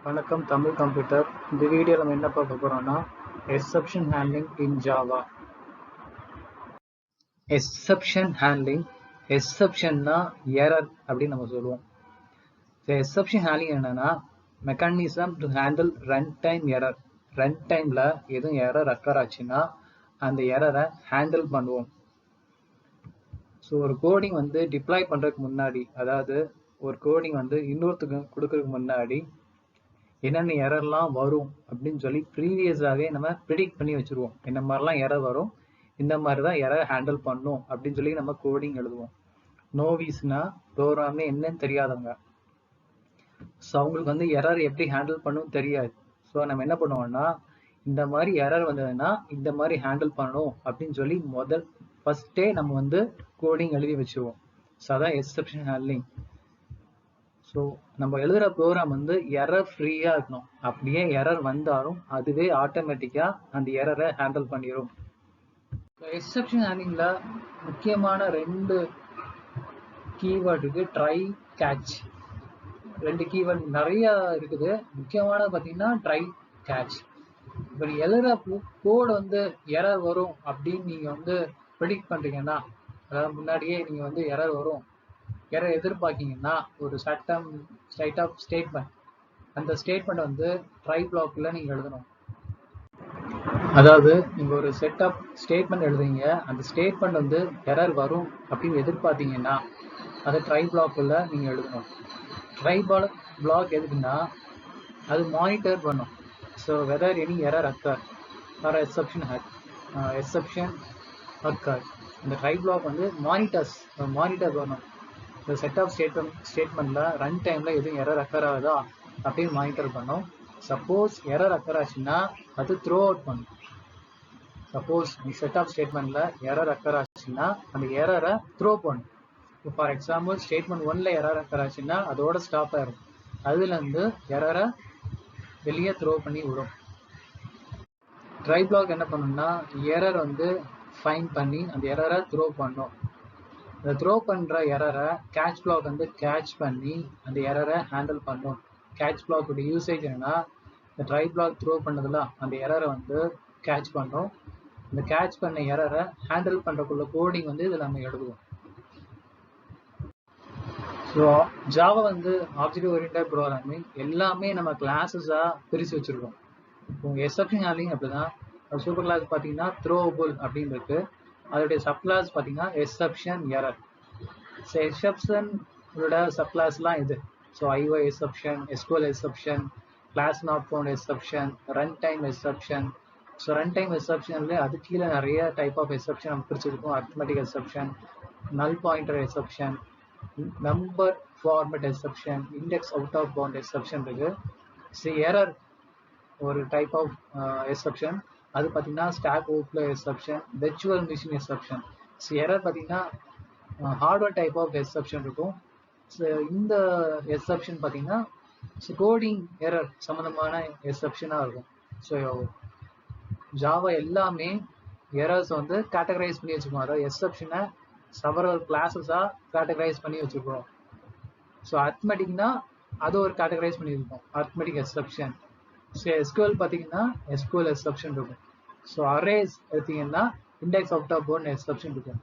வணக்கம் தமிழ் கம்ப்யூட்டர். இந்த வீடியோவில் நம்ம என்ன பார்க்க போறோம்னா exception handling in Java. Exception handling, எக்ஸெப்ஷன்னா எரர் அப்படின்னு நம்ம சொல்லுவோம். எக்ஸெப்ஷன் ஹேண்ட்லிங் என்னன்னா mechanism to handle run time error. Run டைம்ல எதுவும் எரர் அக்கர் ஆச்சுன்னா அந்த எரரை ஹேண்டில் பண்ணுவோம். ஸோ ஒரு கோடிங் வந்து டிப்ளாய் பண்றதுக்கு முன்னாடி, அதாவது ஒரு கோடிங் வந்து இன்னொருத்துக்கு கொடுக்கறதுக்கு முன்னாடி என்னென்ன எரர்லாம் வரும் அப்படின்னு சொல்லி ப்ரீவியஸாகவே நம்ம ப்ரிடிக்ட் பண்ணி வச்சுருவோம். என்ன மாதிரிலாம் எரர் வரும், இந்த மாதிரி தான் எரர் ஹேண்டில் பண்ணும் அப்படின்னு சொல்லி நம்ம கோடிங் எழுதுவோம். நோவிஸ்னா ப்ரோக்ராமே என்னன்னு தெரியாதவங்க. ஸோ அவங்களுக்கு வந்து எரர் எப்படி ஹேண்டில் பண்ணணும் தெரியாது. ஸோ நம்ம என்ன பண்ணுவோம்னா இந்த மாதிரி எரர் வந்ததுன்னா இந்த மாதிரி ஹேண்டில் பண்ணணும் அப்படின்னு சொல்லி ஃபர்ஸ்டே நம்ம வந்து கோடிங் எழுதி வச்சுருவோம். ஸோ அதான் எக்ஸெப்ஷன் ஹேண்ட்லிங். ஸோ நம்ம எழுதுகிற ப்ரோக்ராம் வந்து எரர் ஃப்ரீயாக இருக்கணும். அப்படியே எரர் வந்தாலும் அதுவே ஆட்டோமேட்டிக்காக அந்த எரரை ஹேண்டில் பண்ணிடும். எக்ஸெப்ஷன் ஹேண்ட்லிங்கில் முக்கியமான ரெண்டு கீவேர்டு இருக்குது. Try, catch. ரெண்டு கீவேர்டு நிறைய இருக்குது. முக்கியமானது பார்த்தீங்கன்னா ட்ரை, கேட்ச். இப்போ நீங்கள் எழுதுகிற கோடு வந்து எரர் வரும் அப்படின்னு நீங்கள் வந்து ப்ரெடிக்ட் பண்ணுறீங்கன்னா, அதாவது முன்னாடியே நீங்கள் வந்து எரர் வரும் எரர் எதிர்பார்க்கீங்கன்னா ஒரு ஸ்டேட்மெண்ட், அந்த ஸ்டேட்மெண்ட் வந்து ட்ரை பிளாக்ல நீங்க எழுதணும். அதாவது நீங்க ஒரு செட் ஆஃப் ஸ்டேட்மெண்ட் எழுதுறீங்க, அந்த ஸ்டேட்மெண்ட் வந்து எரர் வரும் அப்படின்னு எதிர்பார்த்தீங்கன்னா அதை ட்ரை பிளாக்ல நீங்க எழுதணும். ட்ரை பிளாக் எதுக்குன்னா அது மானிட்டர் பண்ணும். So whether any error occur or exception occur, இந்த ட்ரை பிளாக் வந்து மானிட்டர் பண்ணும். இந்த செட் ஆஃப் ஸ்டேட்மெண்ட்ல ரன் டைம்ல எதுவும் எரர் அக்கர் ஆகுதா அப்படின்னு மானிட்டர் பண்ணும். சப்போஸ் எரர் அக்கர் ஆச்சுன்னா அது த்ரோ அவுட் பண்ணும். சப்போஸ் செட் ஆஃப் ஸ்டேட்மெண்ட்ல எரர் அக்கர் ஆச்சுன்னா அந்த எரரை த்ரோ பண்ணும். இப்போ ஃபார் எக்ஸாம்பிள் ஸ்டேட்மெண்ட் 1ல எரர் அக்கர் ஆச்சுன்னா அதோட ஸ்டாப் ஆயிரும். அதுல இருந்து எரரை வெளியே த்ரோ பண்ணி விடும். ட்ரை பிளாக் என்ன பண்ணும்னா எரர் வந்து ஃபைண்ட் பண்ணி அந்த எரரை த்ரோ பண்ணும். இந்த த்ரோ பண்ற எரரை கேட்ச் பிளாக் வந்து கேட்ச் பண்ணி அந்த எரரை ஹேண்டில் பண்ணும். கேட்ச் பிளாக்கோட யூசேஜ் என்னன்னா இந்த ட்ரை பிளாக் த்ரோ பண்ணதுல அந்த எரரை வந்து கேட்ச் பண்ணும். இந்த கேட்ச் பண்ண எரரை ஹேண்டில் பண்றதுக்குள்ள கோடிங் வந்து இதில் நம்ம எழுதுவோம். ஸோ ஜாவா வந்து ஆப்ஜெக்ட் ஓரியன்டட் ப்ரோக்ராமிங் எல்லாமே நம்ம கிளாஸஸா பிரித்து வச்சிருக்கோம். இப்போ எக்ஸெப்ஷன் ஹேண்ட்லிங் அப்படிதான். சூப்பர் கிளாஸ் பார்த்தீங்கன்னா த்ரோவபிள் அப்படின்னு இருக்கு. அதோடைய சப் கிளாஸ் பார்த்தீங்கன்னா எக்ஸெப்ஷன் எரர். ஸோ எக்ஸெப்ஷனோட சப் கிளாஸ்லாம் இது. So IO exception, SQL exception, class not found exception, run time exception. So run time எக்ஸெப்ஷன்ல அது கீழே நிறைய டைப் ஆஃப் எக்ஸெப்ஷன் நம்ம பிரிச்சிருக்கோம். Arithmetic exception, null pointer exception, number format exception, index out of bound exception இருக்கு. So error ஒரு type of exception. அது பார்த்தீங்கன்னா stack overflow exception, virtual machine exception. So error பார்த்தீங்கன்னா ஹார்ட்வேர் டைப் ஆஃப் எக்ஸெப்ஷன் இருக்கும். So இந்த exception பார்த்தீங்கன்னா coding error சம்மந்தமான எக்ஸெப்ஷனாக இருக்கும். ஸோ ஜாவா எல்லாமே எரர்ஸ் வந்து கேட்டகரைஸ் பண்ணி வச்சுக்கோம். அதாவது எக்ஸெப்ஷனை செவரல் கிளாஸஸாக கேட்டகரைஸ் பண்ணி வச்சுருக்கோம். ஸோ அரித்மெட்டிக்னா அது ஒரு கேட்டகரைஸ் பண்ணியிருக்கோம், அரித்மெட்டிக் எக்ஸெப்ஷன். ஸோ எஸ்குஎல் பார்த்தீங்கன்னா எஸ்குஎல் எக்ஸெப்ஷன் இருக்கும். ஸோ அரேஸ் எடுத்தீங்கன்னா index out of bound exception இருக்கும்.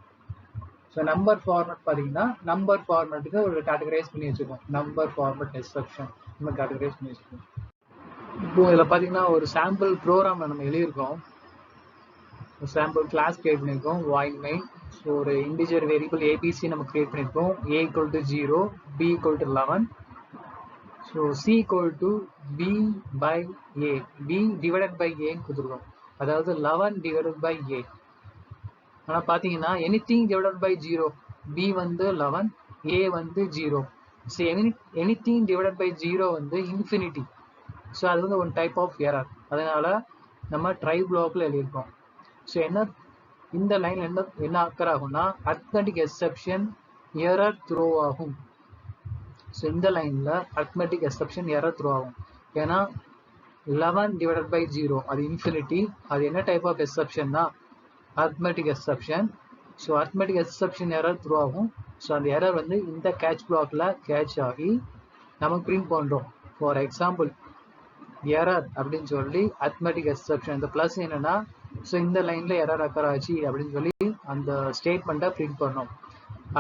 ஸோ நம்பர் ஃபார்மேட் பார்த்தீங்கன்னா நம்பர் ஃபார்மேட்டுக்கு ஒரு கேட்டகரைஸ் பண்ணி வச்சுருக்கோம், நம்பர் ஃபார்மேட் எக்ஸெப்ஷன் நம்ம கேட்டகரைஸ் பண்ணி வச்சுருக்கோம். இப்போ இதில் பார்த்தீங்கன்னா ஒரு சாம்பிள் ப்ரோக்ராம் நம்ம எழுதியிருக்கோம். சாம்பிள் கிளாஸ் கிரியேட் பண்ணியிருக்கோம், வாய்ட் மெயின். ஸோ ஒரு இன்டிஜர் வேரியபிள் ஏபிசி நம்ம கிரியேட் பண்ணியிருக்கோம். A = 0, B = 11. So C = B by A, B divided by A கொடுத்துருக்கோம். அதாவது 11 divided by A. ஆனால் பார்த்தீங்கன்னா எனிதிங் டிவைடட் பை 0, B வந்து 11, A வந்து 0. ஸோ எனிதிங் டிவைடட் பை 0 வந்து இன்ஃபினிட்டி. ஸோ அது வந்து ஒன் டைப் ஆஃப் எரர். அதனால நம்ம ட்ரை பிளாக்ல எழுதியிருக்கோம். ஸோ இந்த லைன் என்ன அக்கர் ஆகும்னா அரித்மெட்டிக் எக்ஸெப்ஷன் எரர் த்ரோ ஆகும். ஸோ இந்த லைன்ல அரித்மெட்டிக் எக்ஸெப்ஷன் எரர் த்ரோ ஆகும். ஏன்னா 11 divided by 0 அது இன்ஃபினிட்டி. அது என்ன டைப் ஆஃப் எக்ஸெப்ஷன்னா arithmetic exception. So arithmetic exception error throw ஆகும். ஸோ அந்த எரர் வந்து இந்த கேட்ச் பிளாக்ல கேட்ச் ஆகி நம்ம பிரிண்ட் பண்ணுறோம். ஃபார் எக்ஸாம்பிள் எரர் அப்படின்னு சொல்லி அரித்மெட்டிக் எக்ஸெப்ஷன். இந்த ப்ளஸ் என்னன்னா, ஸோ இந்த லைன்ல எரர் அக்கர் ஆச்சு அப்படின்னு சொல்லி அந்த ஸ்டேட்மெண்ட்டை பிரிண்ட் பண்ணோம்.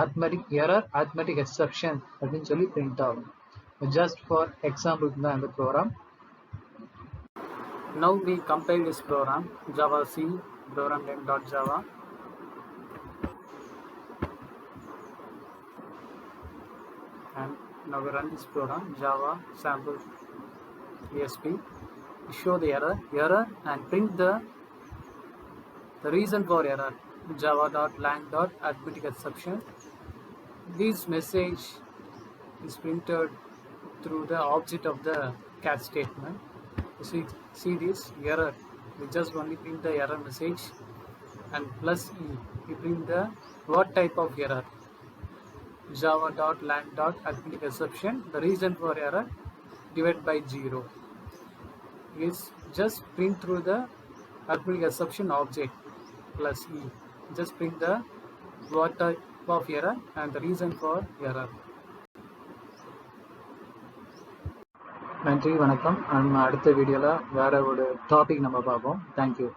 அரித்மெட்டிக் எரர், அரித்மெட்டிக் எக்ஸெப்ஷன் அப்படின்னு சொல்லி பிரிண்ட் ஆகும். ஜஸ்ட் ஃபார் எக்ஸாம்பிளுக்கு தான் இந்த program. Now we compile this program, Java C program name.java. And now we run this program, Java sample ESP. Show the error and print the reason for error, java.lang.arithmetic exception. This message is printed through the object of the cat statement. See this error, we just only print the error message, and plus E, we print the what type of error, java.lang.arithmetic exception. The reason for error divided by 0 is just print through the arithmetic exception object, plus E, just print the what type of error and the reason for error. நன்றி, வணக்கம். நம்ம அடுத்த வீடியோவில் வேற ஒரு topic நம்ம பார்ப்போம். Thank you.